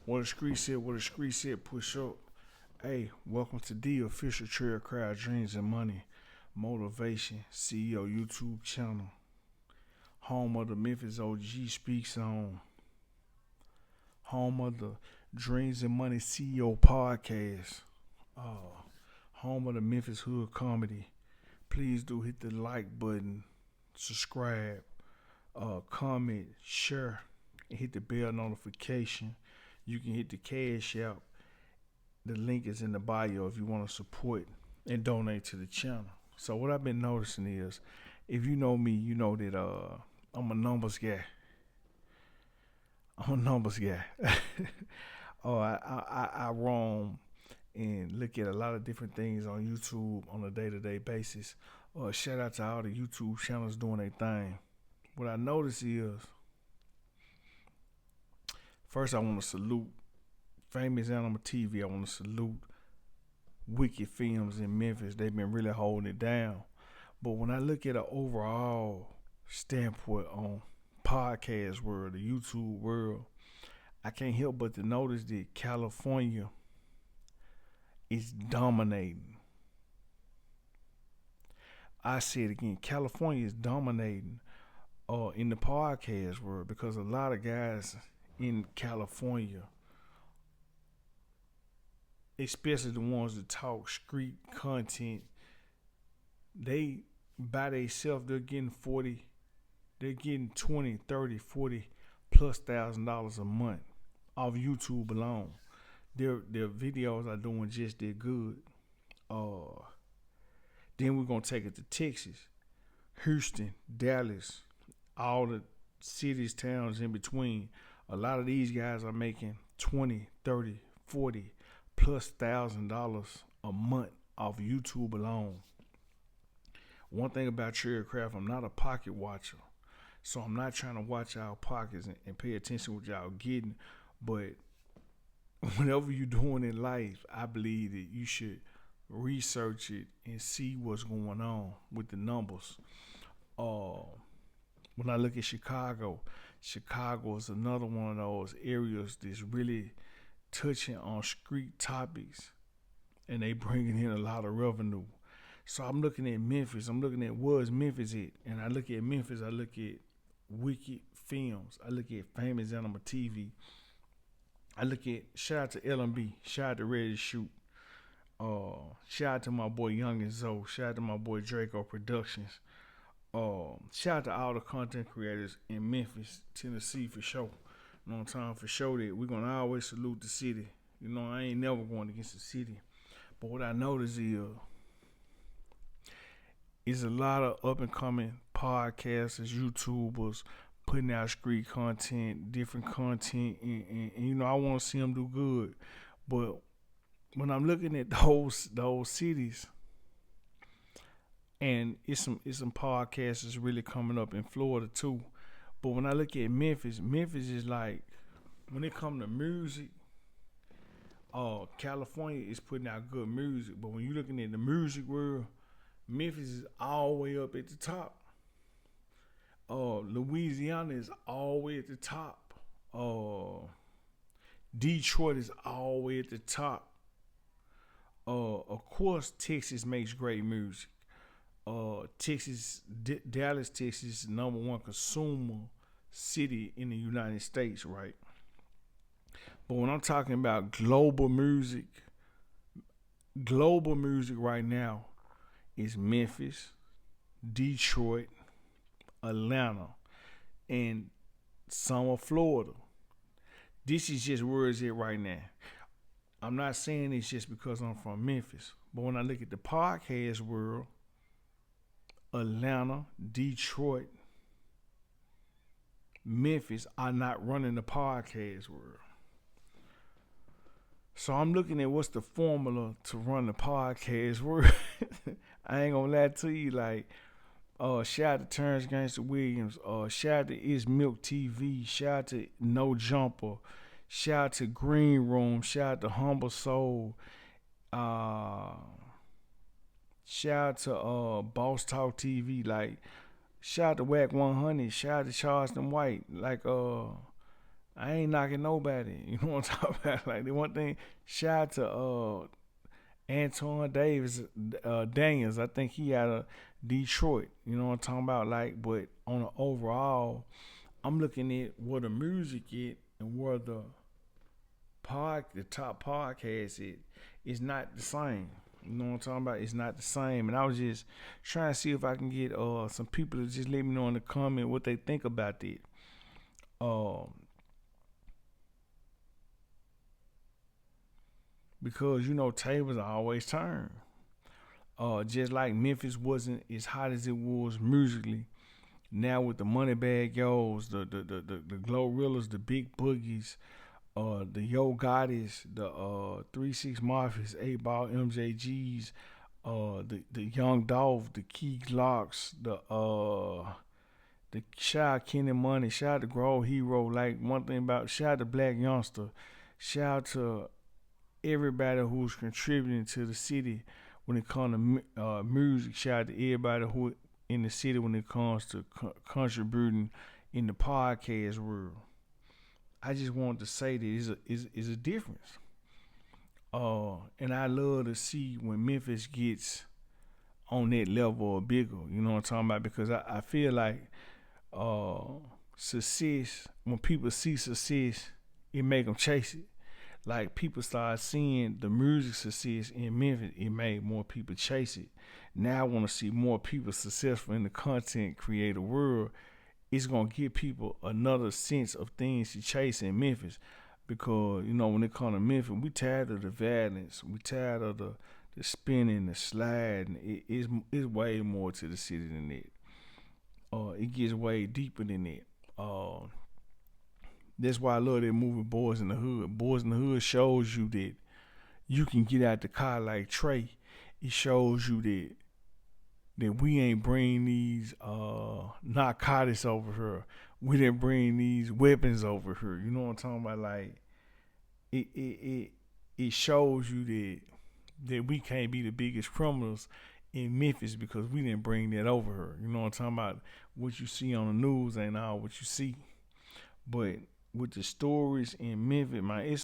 What a street said, push up. Hey, welcome to the official Trail Crowd Dreams and Money Motivation CEO YouTube channel. Home of the Memphis OG Speaks On. Home of the Dreams and Money CEO podcast. Home of the Memphis Hood Comedy. Please do hit the like button, subscribe, comment, share, and hit the bell notification. You can hit the Cash App. The link is in the bio if you want to support and donate to the channel. So what I've been noticing is, if you know me, you know that I'm a numbers guy. I roam and look at a lot of different things on YouTube on a day-to-day basis. Shout out to all the YouTube channels doing their thing. What I notice is, first I want to salute Famous Animal TV. I want to salute Wicked Films in Memphis. They've been really holding it down. But when I look at an overall standpoint on podcast world, the YouTube world, I can't help but to notice that California is dominating. I say it again, California is dominating in the podcast world because a lot of guys in California, especially the ones that talk street content, they by themselves they're getting 20, 30, 40 plus $1,000 a month off YouTube alone. Their videos are doing just that good. Then we're gonna take it to Texas, Houston, Dallas, all the cities, towns in between. A lot of these guys are making 20, 30, 40 plus $1,000 a month off YouTube alone. One thing about Trail Craft, I'm not a pocket watcher, so I'm not trying to watch our pockets and pay attention to what y'all getting. But whatever you're doing in life, I believe that you should research it and see what's going on with the numbers. When I look at Chicago is another one of those areas that's really touching on street topics, and they bringing in a lot of revenue. So I'm looking at Memphis. I'm looking at where's Memphis at, and I look at Memphis. I look at Wicked Films. I look at Famous Animal TV. I look at shout out to LMB. Shout out to Ready to Shoot. Shout out to my boy Young and Zoe. Shout out to my boy Draco Productions. Shout out to all the content creators in Memphis, Tennessee for sure. You know what I'm saying? For sure that we're gonna always salute the city. You know, I ain't never going against the city. But what I notice is a lot of up and coming podcasters, YouTubers putting out street content, different content, and you know, I want to see them do good. But when I'm looking at those cities, and it's some podcasters really coming up in Florida too. But when I look at Memphis is like, when it comes to music, California is putting out good music. But when you're looking at the music world, Memphis is all the way up at the top. Louisiana is all the way at the top. Detroit is all the way at the top. Of course, Texas makes great music. Dallas, Texas is the number one consumer city in the United States, right? But when I'm talking about global music right now is Memphis, Detroit, Atlanta, and some of Florida. This is just where it's at right now. I'm not saying it's just because I'm from Memphis, but when I look at the podcast world, Atlanta, Detroit, Memphis are not running the podcast world. So I'm looking at what's the formula to run the podcast world. I ain't gonna lie to you, like, shout out to Terrence Gangster Williams, shout out to It's Milk TV, shout out to No Jumper, shout out to Green Room, shout out to Humble Soul, shout out to Boss Talk TV, like shout out to Whack 100, shout out to Charleston White, like I ain't knocking nobody. You know what I'm talking about? Like the one thing, shout out to Antoine Davis, Daniels. I think he out of Detroit. You know what I'm talking about? Like, but on the overall, I'm looking at where the music is and where the top podcast is not the same. You know what I'm talking about? It's not the same. And I was just trying to see if I can get some people to just let me know in the comment what they think about that. Um, because tables always turn. Just like Memphis wasn't as hot as it was musically. Now with the Money Bag Yo's, the Glorrillas, the Big Boogies, the Yo Gottis, the 3 6 Mafias, 8 Ball MJGs, the Young Dolph, the Key Glocks, the shout out Kenny Money, shout out to Grove Hero. Like one thing about shout out to Black Youngster, shout out to everybody who's contributing to the city when it comes to music. Shout out to everybody who in the city when it comes to contributing in the podcast world. I just wanted to say that is a difference. And I love to see when Memphis gets on that level or bigger. You know what I'm talking about? Because I feel like success, when people see success, it make them chase it. Like people start seeing the music success in Memphis, it made more people chase it. Now I want to see more people successful in the content creator world. It's gonna give people another sense of things to chase in Memphis, because when it comes to Memphis, we tired of the violence, we tired of the spinning, the sliding. It's way more to the city than that. It gets way deeper than that. That's why I love that movie Boys in the Hood. Boys in the Hood shows you that you can get out the car like Trey. It shows you that we ain't bring these narcotics over here. We didn't bring these weapons over here. You know what I'm talking about? Like it shows you that we can't be the biggest criminals in Memphis because we didn't bring that over here. You know what I'm talking about? What you see on the news ain't all what you see. But with the stories in Memphis, man, it's